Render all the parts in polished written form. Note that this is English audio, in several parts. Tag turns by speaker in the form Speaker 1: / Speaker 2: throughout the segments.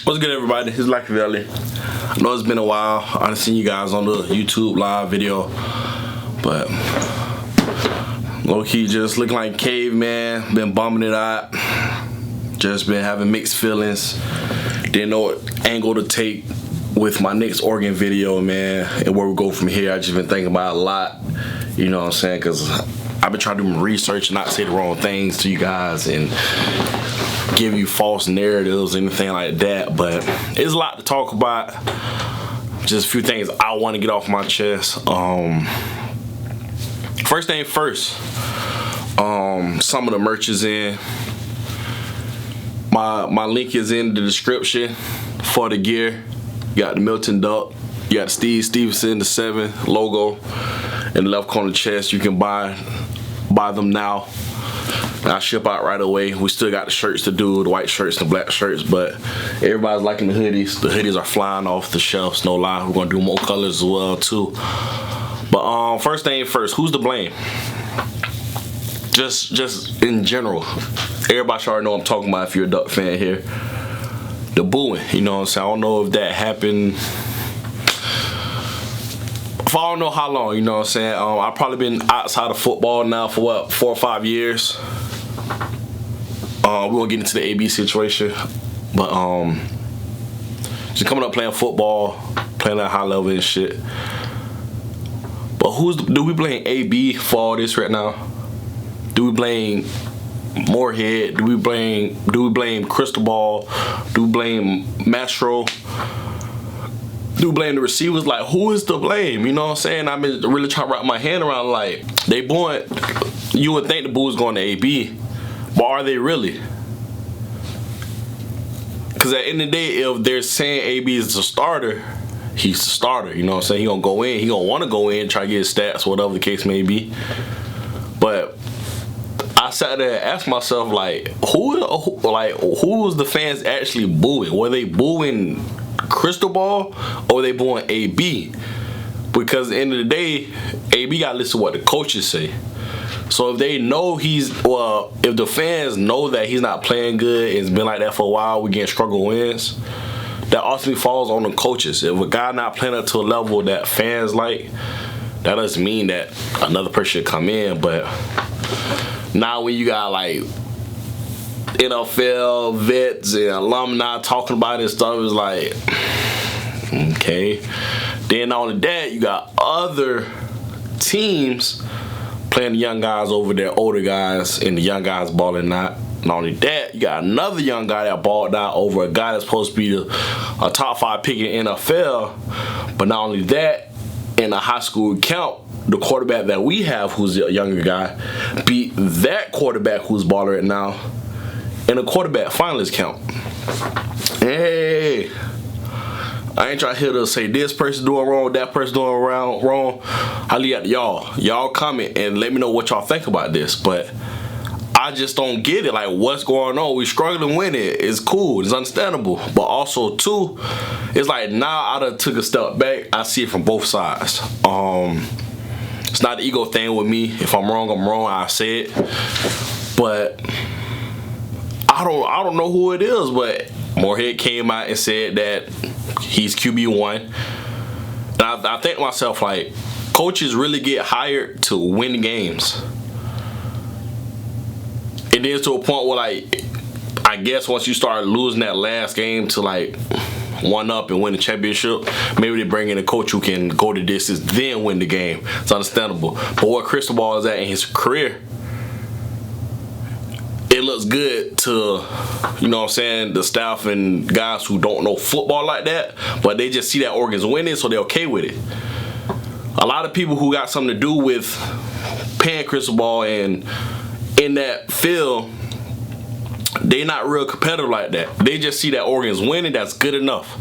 Speaker 1: What's good, everybody? It's Machiavelli. I know it's been a while. I done seen you guys on the YouTube live video, but low-key just looking like caveman. Been bumming it out. Just been having mixed feelings. Didn't know what angle to take with my next organ video, man, and where we go from here. I just been thinking about it a lot. You know what I'm saying? Because I've been trying to do my research and not say the wrong things to you guys and give you false narratives, anything like that. But it's a lot to talk about. Just a few things I want to get off my chest. First thing first, some of the merch is in. My link is in the description for the gear. You got the Milton Duck, you got the Steve Stevenson, the 7 logo in the left corner chest. You can buy them now. I ship out right away. We still got the shirts to do, the white shirts and the black shirts, but everybody's liking the hoodies. The hoodies are flying off the shelves, no lie. We're gonna do more colors as well too. But first thing first, who's to blame? Just in general, everybody should already know what I'm talking about if you're a Duck fan here. The booing, you know what I'm saying? I don't know if that happened for I don't know how long, you know what I'm saying? I've probably been outside of football now for what, 4 or 5 years. We won't get into the AB situation, but just coming up playing football, playing at high level and shit. But do we blame AB for all this right now? Do we blame Moorhead? Do we blame Cristobal? Do we blame Mastro? Do we blame the receivers? Like, who is to blame? You know what I'm saying? I've been really trying to wrap my hand around, like, they booing. You would think the boo's going to AB, but are they really? Because at the end of the day, if they're saying AB is the starter, he's the starter. You know what I'm saying? He gonna go in. He gonna want to go in, try to get his stats, whatever the case may be. But I sat there and asked myself, like, who was the fans actually booing? Were they booing Cristobal or were they booing AB? Because at the end of the day, AB got to listen to what the coaches say. So if they know if the fans know that he's not playing good, it's been like that for a while, we getting struggle wins, that ultimately falls on the coaches. If a guy not playing up to a level that fans like, that doesn't mean that another person should come in. But now when you got like NFL vets and alumni talking about this stuff, it's like, okay. Then not only that, you got other teams playing the young guys over their older guys, and the young guys balling out. Not only that, you got another young guy that balled out over a guy that's supposed to be a top 5 pick in the NFL. But not only that, in a high school count, the quarterback that we have, who's a younger guy, beat that quarterback who's balling right now in a quarterback finalist count. Hey, I ain't trying to hear to say this person doing wrong, that person doing wrong. I leave it to y'all. Y'all comment and let me know what y'all think about this. But I just don't get it. Like, what's going on? We struggling with it. It's cool. It's understandable. But also, too, it's like now I done took a step back. I see it from both sides. It's not the ego thing with me. If I'm wrong, I'm wrong. I say it. But I don't know who it is. But Moorhead came out and said that he's QB1. And I think to myself, like, coaches really get hired to win games. It is to a point where, like, I guess once you start losing that last game to, like, one up and win the championship, maybe they bring in a coach who can go the distance, then win the game. It's understandable. But where Cristobal is at in his career, it looks good to, you know what I'm saying, the staff and guys who don't know football like that, but they just see that Oregon's winning, so they're okay with it. A lot of people who got something to do with paying Cristobal and in that field, they not real competitive like that. They just see that Oregon's winning, that's good enough.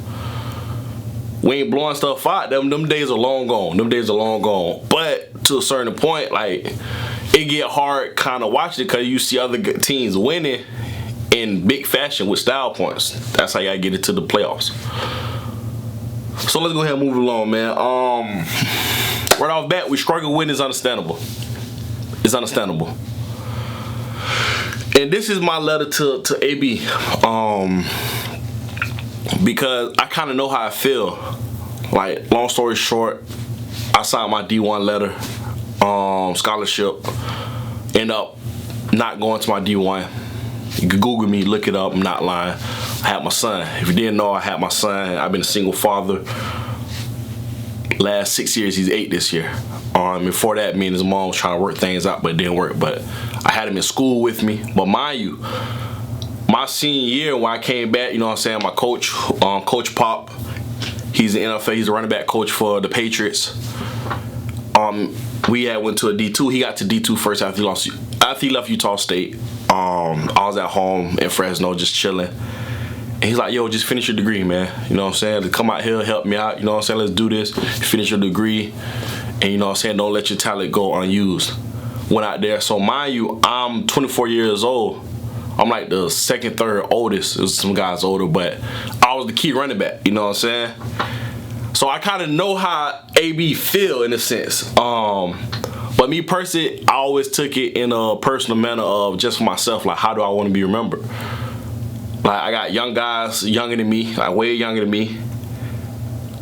Speaker 1: We ain't blowing stuff out. Them days are long gone. Them days are long gone. But to a certain point, like, it get hard kind of watching it because you see other teams winning in big fashion with style points. That's how you gotta get into the playoffs. So let's go ahead and move along, man. Right off bat, we struggle winning is understandable. It's understandable. And this is my letter to AB. because I kind of know how I feel. Like, long story short, I signed my D1 letter, scholarship, end up not going to my D1. You can Google me, look it up, I'm not lying. I had my son. If you didn't know, I had my son. I've been a single father. Last 6 years, he's 8 this year. Before that, me and his mom was trying to work things out, but it didn't work. But I had him in school with me. But mind you, my senior year when I came back, you know what I'm saying, my coach, Coach Pop, he's an NFL, he's a running back coach for the Patriots. We had went to a D2. He got to D2 first after he left Utah State. I was at home in Fresno just chilling. And he's like, yo, just finish your degree, man. You know what I'm saying? Come out here, help me out. You know what I'm saying? Let's do this. Finish your degree. And you know what I'm saying? Don't let your talent go unused. Went out there. So mind you, I'm 24 years old. I'm like the second, third oldest. There's some guys older, but I was the key running back. You know what I'm saying? So I kind of know how AB feel in a sense. But me personally, I always took it in a personal manner of just for myself. Like, how do I want to be remembered? Like, I got young guys younger than me, like way younger than me.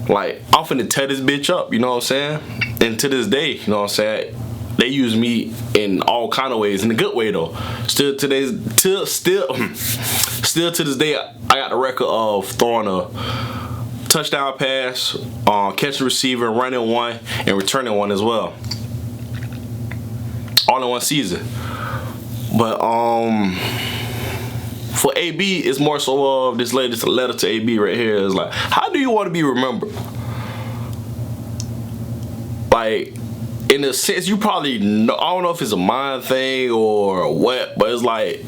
Speaker 1: Like, I'm finna tear this bitch up, you know what I'm saying? And to this day, you know what I'm saying, they use me in all kind of ways, in a good way though. Still to this day, I got the record of throwing a touchdown pass, catching receiver, running one, and returning one as well. All in one season. But for AB, it's more so of this latest letter to AB right here is like, how do you want to be remembered? Like, in a sense, you probably know, I don't know if it's a mind thing or what, but it's like,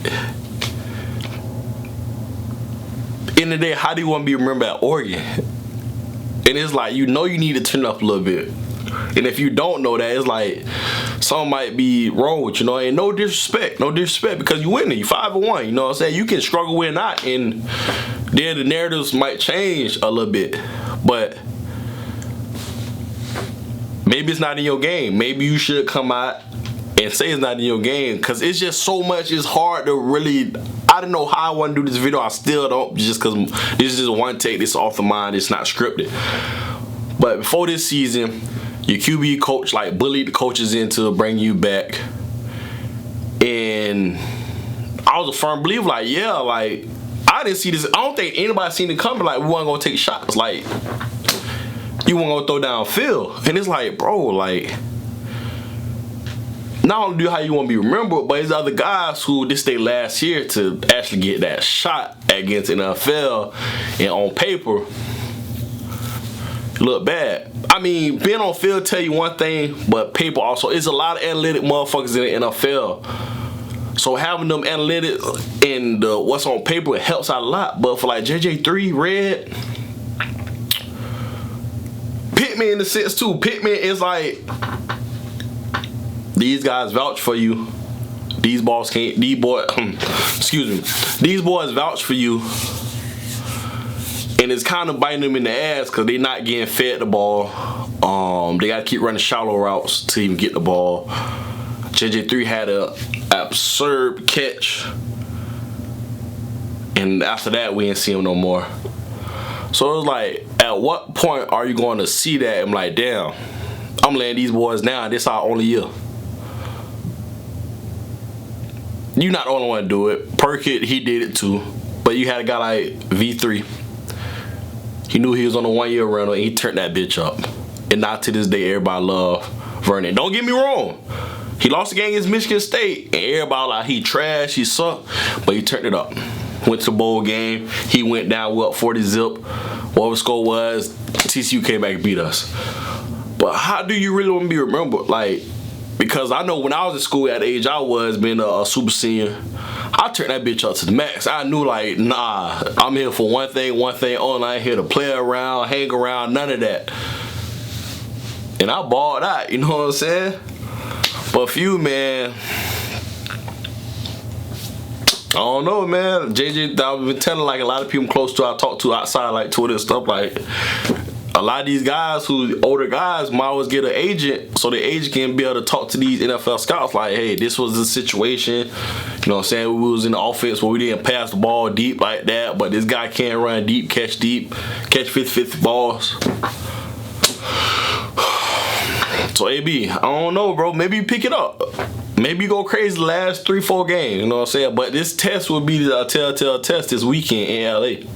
Speaker 1: in the day, how do you want to be remembered at Oregon? And it's like, you know, you need to turn up a little bit. And if you don't know that, it's like something might be wrong with you, know. And no disrespect because you winning, you 5-1. You know what I'm saying? You can struggle with not, and then the narratives might change a little bit, but maybe it's not in your game. Maybe you should come out and say it's not in your game, because it's just so much. It's hard to really. I don't know how I want to do this video. I still don't, just because this is just one take. This is off the mind. It's not scripted. But before this season, your QB coach like bullied the coaches into bringing you back, and I was a firm believer. Like, yeah, like I didn't see this. I don't think anybody seen it coming. Like, we weren't gonna take shots. Like, you weren't gonna throw downfield, and it's like, bro, like, not only do how you want to be remembered, but there's other guys who this their last year to actually get that shot against NFL, and on paper look bad. I mean, being on field tell you one thing, but paper also. It's a lot of analytic motherfuckers in the NFL. So having them analytics and what's on paper helps out a lot. But for like JJ3, Red, Pittman in the sense too. Pittman is like, these guys vouch for you. These boys can't. These boys, excuse me. These boys vouch for you. And it's kind of biting them in the ass because they're not getting fed the ball. They got to keep running shallow routes to even get the ball. JJ3 had an absurd catch. And after that, we didn't see him no more. So it was like, at what point are you going to see that? I'm like, damn, I'm laying these boys down. This our only year. You're not the only one to do it. Perkett, he did it too. But you had a guy like V3. He knew he was on a 1-year rental, and he turned that bitch up. And now to this day, everybody love Vernon. Don't get me wrong. He lost the game against Michigan State, and everybody like, he trash, he sucked, but he turned it up. Went to the bowl game. He went down, we up 40 zip. Whatever the score was, TCU came back and beat us. But how do you really want to be remembered? Like, because I know when I was in school at the age I was, being a super senior, I turned that bitch up to the max. I knew, like, nah, I'm here for one thing only. I ain't here to play around, hang around, none of that. And I balled out, you know what I'm saying? But for you, man, I don't know, man. JJ, I've been telling like a lot of people I'm close to, I talk to outside like Twitter and stuff, like, a lot of these guys who older guys might always get an agent, so the agent can be able to talk to these NFL scouts like, hey, this was the situation. You know what I'm saying? We was in the offense where we didn't pass the ball deep like that, but this guy can't run deep, catch 50-50 balls. So AB, I don't know, bro. Maybe you pick it up. Maybe you go crazy the last 3-4 games. You know what I'm saying? But this test will be the telltale test this weekend in LA.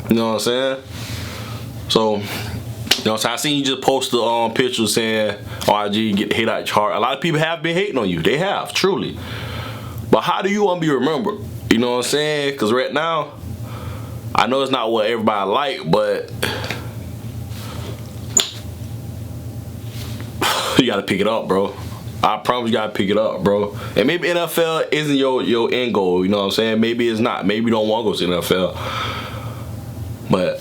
Speaker 1: You know what I'm saying? So, you know what I'm saying? I seen you just post the picture saying, RG, get the hate out your heart. A lot of people have been hating on you. They have, truly. But how do you want to be remembered? You know what I'm saying? Because right now, I know it's not what everybody like, but you got to pick it up, bro. I promise you got to pick it up, bro. And maybe NFL isn't your end goal. You know what I'm saying? Maybe it's not. Maybe you don't want to go to the NFL. But,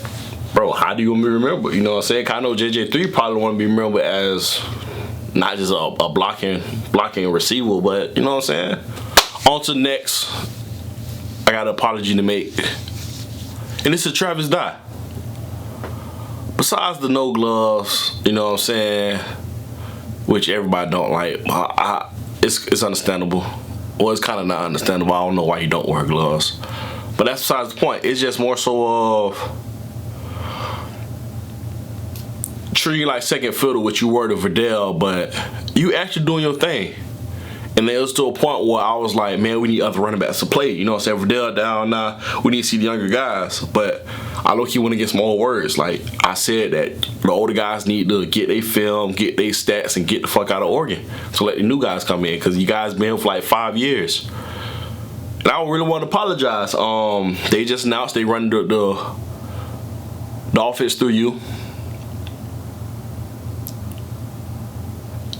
Speaker 1: bro, how do you want me to remember? You know what I'm saying? I know JJ3 probably want to be remembered as not just a blocking receiver, but you know what I'm saying? On to the next. I got an apology to make. And this is Travis Dye. Besides the no gloves, you know what I'm saying, which everybody don't like, it's understandable. Well, it's kind of not understandable. I don't know why you don't wear gloves. But that's besides the point. It's just more so of treating you like second fiddle, which you were to Verdell, but you actually doing your thing. And then it was to a point where I was like, man, we need other running backs to play. You know what I'm saying? Verdell down now. We need to see the younger guys. But I low-key went against my own words. Like, I said that the older guys need to get their film, get their stats, and get the fuck out of Oregon. So let the new guys come in. Because you guys been here for like 5 years. And I don't really want to apologize. They just announced they run the offense through you.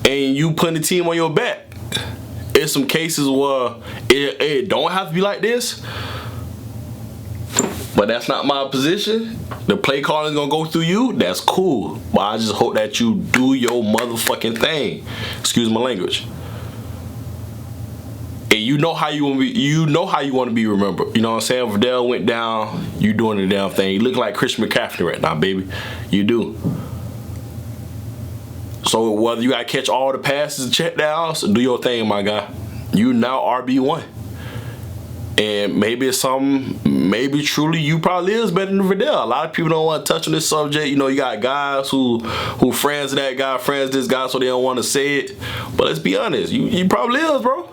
Speaker 1: And you putting the team on your back. It's some cases where it don't have to be like this. But that's not my position. The play calling is going to go through you. That's cool. But I just hope that you do your motherfucking thing. Excuse my language. And you know how you want to be remembered. You know what I'm saying? Verdell went down, you doing the damn thing. You look like Christian McCaffrey right now, baby. You do. So whether you gotta catch all the passes and check downs, do your thing, my guy. You now RB1. And maybe it's something, maybe truly you probably is better than Verdell. A lot of people don't want to touch on this subject. You know, you got guys who friends of that guy, friends of this guy, so they don't want to say it. But let's be honest, you probably is, bro.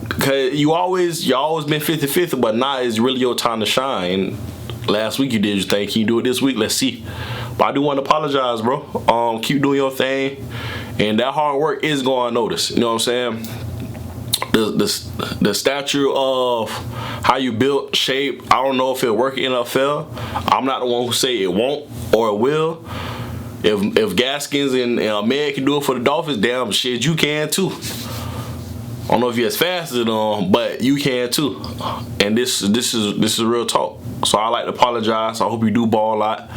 Speaker 1: Cause you always been 50-50, but now is really your time to shine. Last week you did your thing. Can you do it this week? Let's see. But I do want to apologize, bro. Keep doing your thing, and that hard work is going unnoticed. You know what I'm saying? The stature of how you built, shape. I don't know if it'll work in NFL. I'm not the one who say it won't or it will. If Gaskins and Ahmed can do it for the Dolphins, damn shit, you can too. I don't know if you're as fast as them, but you can too. And this is real talk. So I like to apologize. I hope you do ball a lot.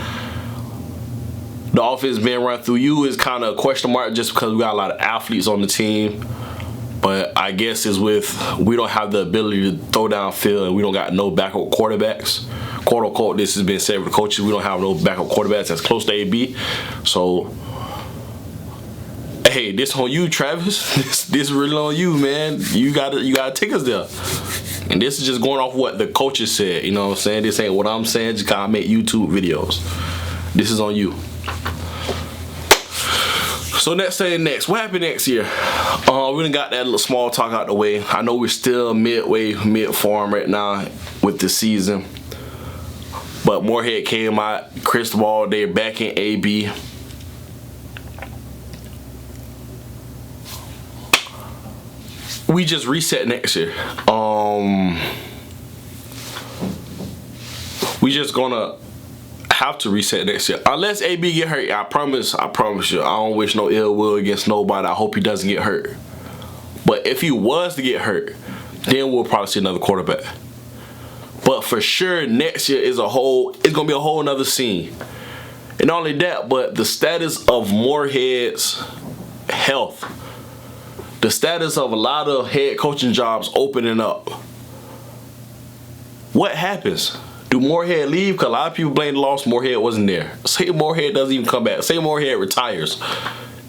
Speaker 1: The offense being run through you is kind of a question mark just because we got a lot of athletes on the team. But I guess it's we don't have the ability to throw downfield and we don't got no backup quarterbacks. Quote unquote, this has been said with the coaches. We don't have no backup quarterbacks that's close to AB. So, hey, this on you, Travis. This really on you, man. You gotta take us there. And this is just going off what the coaches said. You know what I'm saying? This ain't what I'm saying. Just kind of make YouTube videos. This is on you. So next. What happened next year? We done got that little small talk out the way. I know we're still mid-form right now with the season. But Moorhead came out. Cristobal, they're back in AB. We just reset next year. We just gonna have to reset next year unless AB get hurt. I promise you, I don't wish no ill will against nobody. I hope he doesn't get hurt. But if he was to get hurt, then we'll probably see another quarterback. But for sure, next year it's gonna be a whole nother scene. And not only that, but the status of Moorhead's health, the status of a lot of head coaching jobs opening up. What happens? Do Moorhead leave? Because a lot of people blame the loss. Moorhead wasn't there. Say Moorhead doesn't even come back. Say Moorhead retires.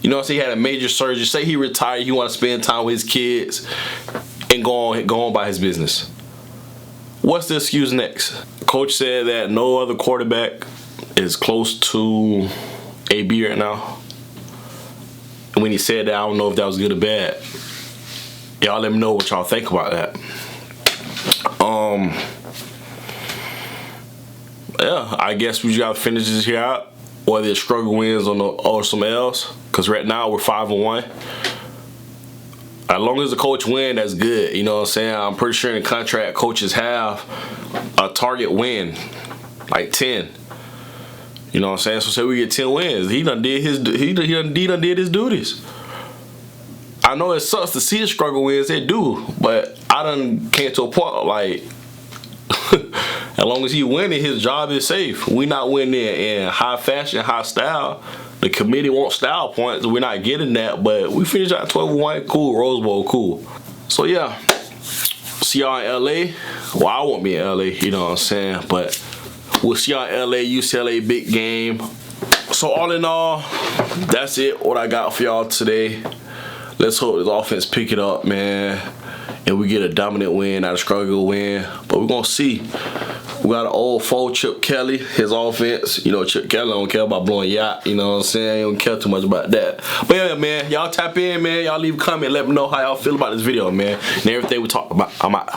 Speaker 1: You know what I'm saying? He had a major surgery. Say he retired. He want to spend time with his kids and go on by his business. What's the excuse next? Coach said that no other quarterback is close to AB right now. And when he said that, I don't know if that was good or bad. Y'all let me know what y'all think about that. Yeah, I guess we just gotta finish this here out. Whether it's struggle wins or some else. Cause right now we're 5-1. As long as the coach win, that's good. You know what I'm saying? I'm pretty sure in the contract coaches have a target win, like 10. You know what I'm saying? So say we get 10 wins. He done did his duties. I know it sucks to see the struggle wins, it do, but I done came to a point like as long as he winning, his job is safe. We not winning in high fashion, high style. The committee wants style points. We're not getting that, but we finished out 12-1. Cool. Rose Bowl, cool. So yeah, see y'all in LA. Well, I won't be in LA, you know what I'm saying? But we'll see y'all in LA, UCLA big game. So all in all, that's it. What I got for y'all today. Let's hope this offense pick it up, man, and we get a dominant win, not a struggle win. But we're gonna see. We got an old foe, Chip Kelly, his offense. You know, Chip Kelly don't care about blowing yacht. You know what I'm saying? He don't care too much about that. But yeah, man, y'all tap in, man. Y'all leave a comment. Let me know how y'all feel about this video, man. And everything we talked about. I'm out.